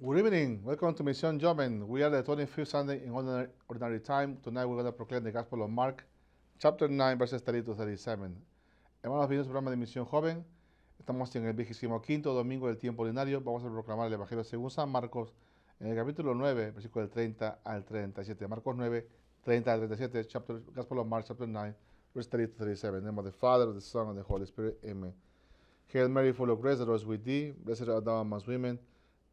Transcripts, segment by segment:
Good evening. Welcome to Mission Joven. We are the 25th Sunday in ordinary time. Tonight we're going to proclaim the Gospel of Mark, chapter 9, verses 30 to 37. Hermanos, bienvenidos al programa de Misión Joven. Estamos en el 25º domingo del tiempo ordinario. Vamos a proclamar el Evangelio según San Marcos, en el capítulo 9, versículo del 30 al 37. Marcos 9, 30 al 37, Gospel of Mark, chapter 9, verse 30 to 37. In the name of the Father, the Son, and the Holy Spirit. Amen. Hail Mary, full of grace, the Lord is with thee. Blessed art thou amongst women,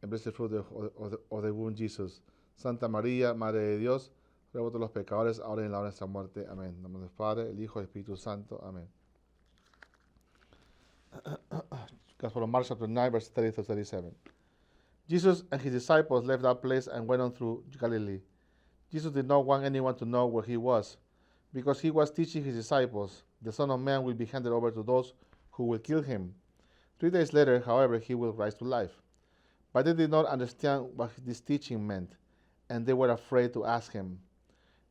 and blessed fruit of the womb, Jesus. Santa María, Madre de Dios, ruega por los pecadores, ahora y en la hora de nuestra muerte. Amén. En nombre del Padre, el Hijo y el Espíritu Santo. Amén. Gospel of Mark, chapter 9, verse 30 to 37. Jesus and his disciples left that place and went on through Galilee. Jesus did not want anyone to know where he was, because he was teaching his disciples, the Son of Man will be handed over to those who will kill him. 3 days later, however, he will rise to life. But they did not understand what this teaching meant, and they were afraid to ask him.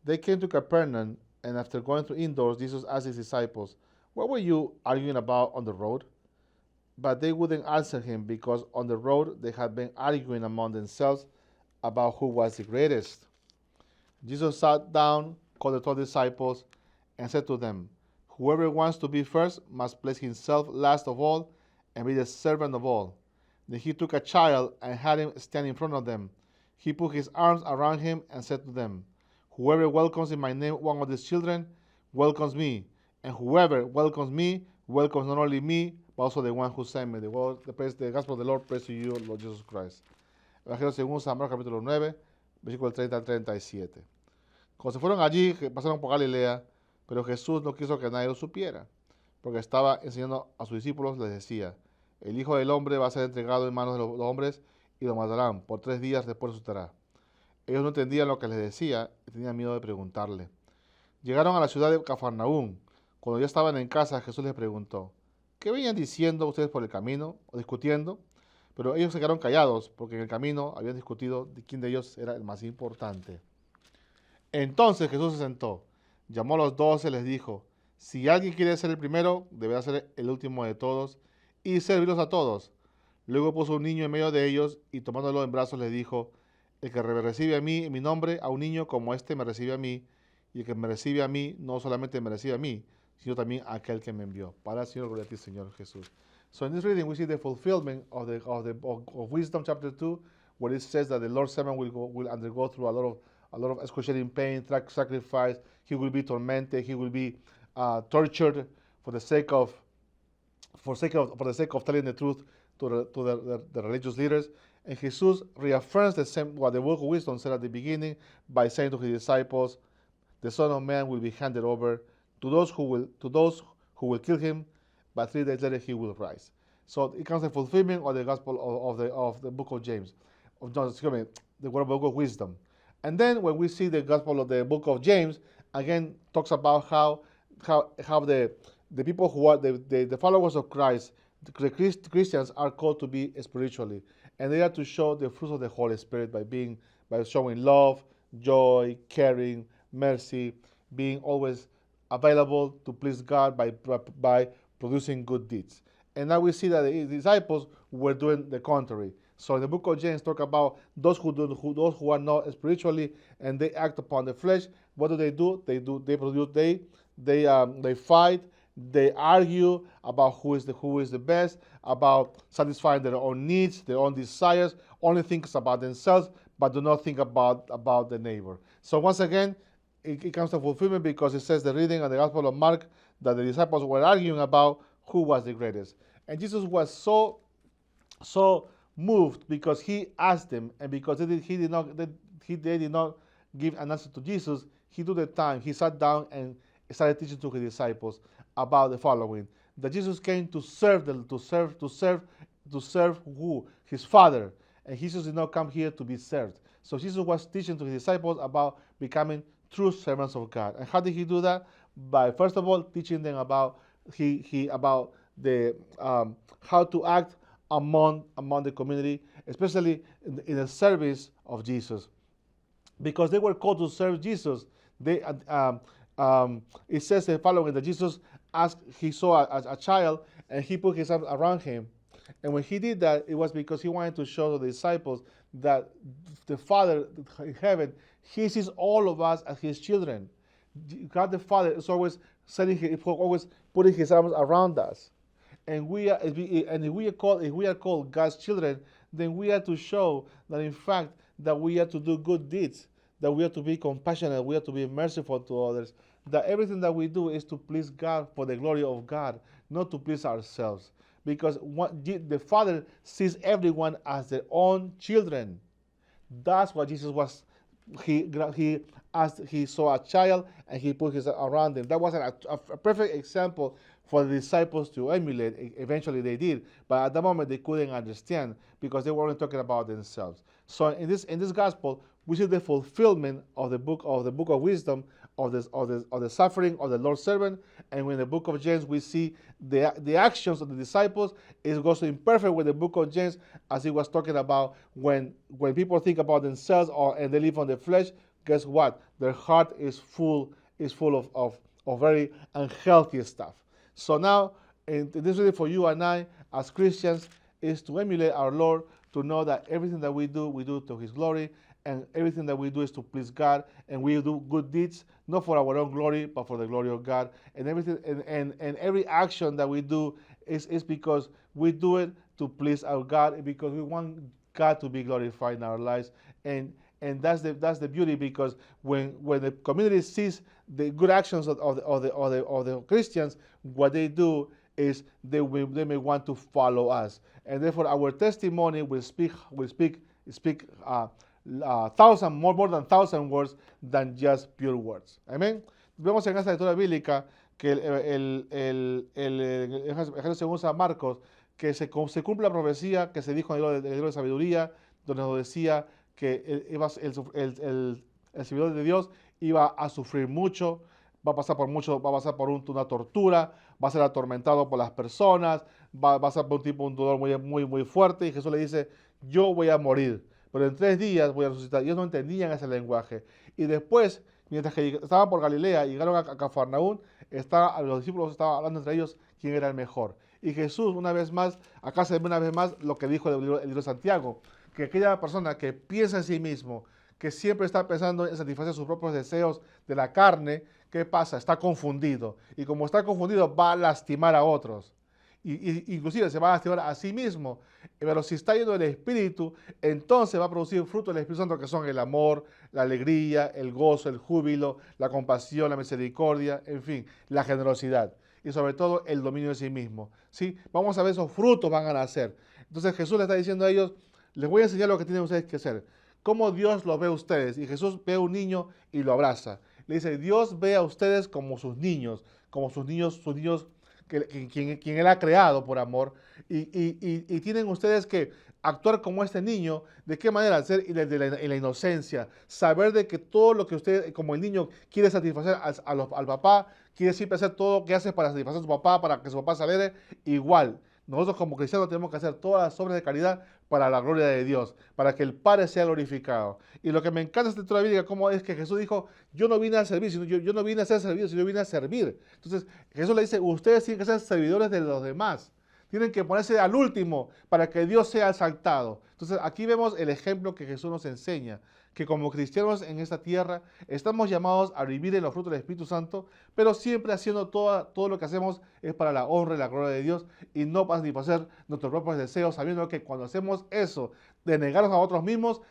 They came to Capernaum, and after going through indoors, Jesus asked his disciples, "What were you arguing about on the road?" But they wouldn't answer him, because on the road they had been arguing among themselves about who was the greatest. Jesus sat down, called the 12 disciples, and said to them, "Whoever wants to be first must place himself last of all and be the servant of all." Then he took a child and had him stand in front of them. He put his arms around him and said to them, "Whoever welcomes in my name one of these children welcomes me, and whoever welcomes me welcomes not only me, but also the one who sent me." The gospel of the Lord, praise to you, Lord Jesus Christ. Evangelio según San Marcos capítulo 9, versículo 30 al 37. Cuando se fueron allí, pasaron por Galilea, pero Jesús no quiso que nadie lo supiera, porque estaba enseñando a sus discípulos, les decía, "El Hijo del Hombre va a ser entregado en manos de los hombres y lo matarán. Por 3 días después resucitará." Ellos no entendían lo que les decía y tenían miedo de preguntarle. Llegaron a la ciudad de Cafarnaúm. Cuando ya estaban en casa, Jesús les preguntó, "¿Qué venían diciendo ustedes por el camino o discutiendo?" Pero ellos se quedaron callados, porque en el camino habían discutido de quién de ellos era el más importante. Entonces Jesús se sentó, llamó a los 12 y les dijo, "Si alguien quiere ser el primero, deberá ser el último de todos y servirlos a todos." Luego puso un niño en medio de ellos y tomándolo en brazos les dijo, "El que me recibe a mí en mi nombre, a un niño como este me recibe a mí, y el que me recibe a mí no solamente me recibe a mí, sino también a aquel que me envió." Para el Señor, gloria a ti, Señor Jesús. So in this reading we see the fulfillment of Wisdom chapter 2, where it says that the Lord's servant will undergo through a lot of excruciating pain, sacrifice. He will be tormented. He will be tortured for the sake of telling the truth to the religious leaders. And Jesus reaffirms the same what the book of wisdom said at the beginning by saying to his disciples, "The Son of Man will be handed over to those who will kill him, but 3 days later he will rise." So it comes the fulfillment of the gospel of the book of James, of John, excuse me, the book of wisdom. And then when we see the gospel of the book of James, again talks about how the people who are the followers of Christ, the Christians are called to be spiritually, and they are to show the fruits of the Holy Spirit by showing love, joy, caring, mercy, being always available to please God by producing good deeds. And now we see that the disciples were doing the contrary. So in the book of James talk about those who are not spiritually and they act upon the flesh. What do? They fight, they argue about who is the best, about satisfying their own needs, their own desires, only think about themselves, but do not think about the neighbor. So once again, it comes to fulfillment because it says the reading of the Gospel of Mark that the disciples were arguing about who was the greatest. And Jesus was so moved because he asked them, and because they did not give an answer to Jesus. He took the time, he sat down and started teaching to his disciples about the following: that Jesus came to serve who? His Father. And Jesus did not come here to be served. So Jesus was teaching to his disciples about becoming true servants of God. And how did he do that? By first of all teaching them about about the how to act among the community, especially in the service of Jesus, because they were called to serve Jesus. It says the following: that Jesus asked, he saw a child, and he put his arms around him. And when he did that, it was because he wanted to show the disciples that the Father in heaven, he sees all of us as his children. God the Father is always always putting his arms around us. And if we are called God's children, then we are to show that in fact that we are to do good deeds, that we are to be compassionate, we are to be merciful to others, that everything that we do is to please God for the glory of God, not to please ourselves. Because the Father sees everyone as their own children. That's what Jesus was. He saw a child and he put his arm around them. That was a perfect example for the disciples to emulate. Eventually they did, but at the moment they couldn't understand because they weren't talking about themselves. So in this gospel, we see the fulfillment of the book of wisdom, of the suffering of the Lord's servant. And in the book of James, we see the actions of the disciples. It goes in perfect with the book of James, as he was talking about when people think about themselves and they live on the flesh. Guess what? Their heart is full of very unhealthy stuff. So now, this is for you and I as Christians, is to emulate our Lord, to know that everything that we do to His glory, and everything that we do is to please God, and we do good deeds, not for our own glory, but for the glory of God. And everything and every action that we do is because we do it to please our God, because we want God to be glorified in our lives. And that's the beauty, because when the community sees the good actions of the Christians, what they do is they may want to follow us, and therefore our testimony will speak more than 1,000 words than just pure words. Amén. Vemos en esta lectura bíblica que el Evangelio según San Marcos, que se cumple la profecía que se dijo en el libro de sabiduría, donde nos decía que el servidor de Dios iba a sufrir mucho, va a pasar por una tortura, va a ser atormentado por las personas, va a pasar por un dolor muy fuerte, y Jesús le dice: yo voy a morir, pero en 3 días voy a resucitar. Ellos no entendían ese lenguaje. Y después, mientras que estaban por Galilea y llegaron a Cafarnaún, los discípulos estaban hablando entre ellos quién era el mejor. Y Jesús, una vez más, acá se ve una vez más lo que dijo el libro de Santiago, que aquella persona que piensa en sí mismo, que siempre está pensando en satisfacer sus propios deseos de la carne, ¿qué pasa? Está confundido. Y como está confundido, va a lastimar a otros. Inclusive se va a lastimar a sí mismo. Pero si está lleno del Espíritu, entonces va a producir fruto del Espíritu Santo, que son el amor, la alegría, el gozo, el júbilo, la compasión, la misericordia, en fin, la generosidad. Y sobre todo el dominio de sí mismo. ¿Sí? Vamos a ver, esos frutos van a nacer. Entonces Jesús le está diciendo a ellos: les voy a enseñar lo que tienen ustedes que hacer. Cómo Dios los ve a ustedes. Y Jesús ve a un niño y lo abraza. Le dice: Dios ve a ustedes como sus niños quien Él ha creado por amor. Y tienen ustedes que actuar como este niño. ¿De qué manera? Hacer en la inocencia. Saber de que todo lo que usted, como el niño, quiere satisfacer al papá, quiere siempre hacer todo lo que hace para satisfacer a su papá, para que su papá se alegre. Igual, nosotros como cristianos tenemos que hacer todas las obras de caridad para la gloria de Dios, para que el Padre sea glorificado. Y lo que me encanta de esta lectura bíblica, cómo es que Jesús dijo: yo no vine a servir, yo no vine a ser servido, sino yo vine a servir. Entonces Jesús le dice: ustedes tienen que ser servidores de los demás. Tienen que ponerse al último para que Dios sea exaltado. Entonces aquí vemos el ejemplo que Jesús nos enseña, que como cristianos en esta tierra estamos llamados a vivir en los frutos del Espíritu Santo, pero siempre haciendo todo lo que hacemos es para la honra y la gloria de Dios, y no para satisfacer nuestros propios deseos, sabiendo que cuando hacemos eso, de negarnos a otros mismos,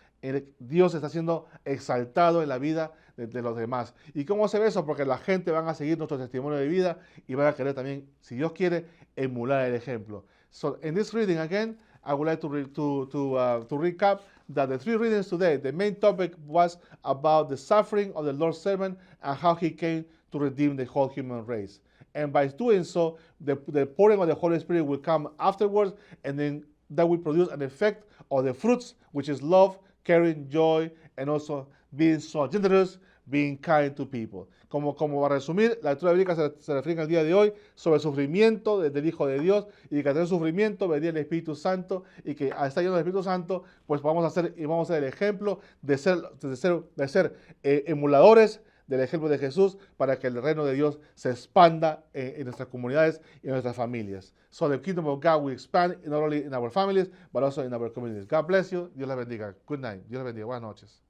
Dios está siendo exaltado en la vida de los demás. ¿Y cómo se ve eso? Porque la gente van a seguir nuestro testimonio de vida y van a querer también, si Dios quiere, emular el ejemplo. So in this reading again, I would like to recap that the 3 readings today, the main topic was about the suffering of the Lord's servant and how he came to redeem the whole human race. And by doing so, the pouring of the Holy Spirit will come afterwards, and then that will produce an effect of the fruits, which is love, caring, joy, and also being so generous, being kind to people. Como a resumir, la lectura bíblica se refiere al día de hoy sobre el sufrimiento del Hijo de Dios, y que a través del sufrimiento vendría el Espíritu Santo, y que al estar lleno del Espíritu Santo, pues vamos a ser el ejemplo de ser emuladores del ejemplo de Jesús para que el reino de Dios se expanda en nuestras comunidades y en nuestras familias. So the kingdom of God will expand not only in our families, but also in our communities. God bless you. Dios les bendiga. Good night. Dios les bendiga. Buenas noches.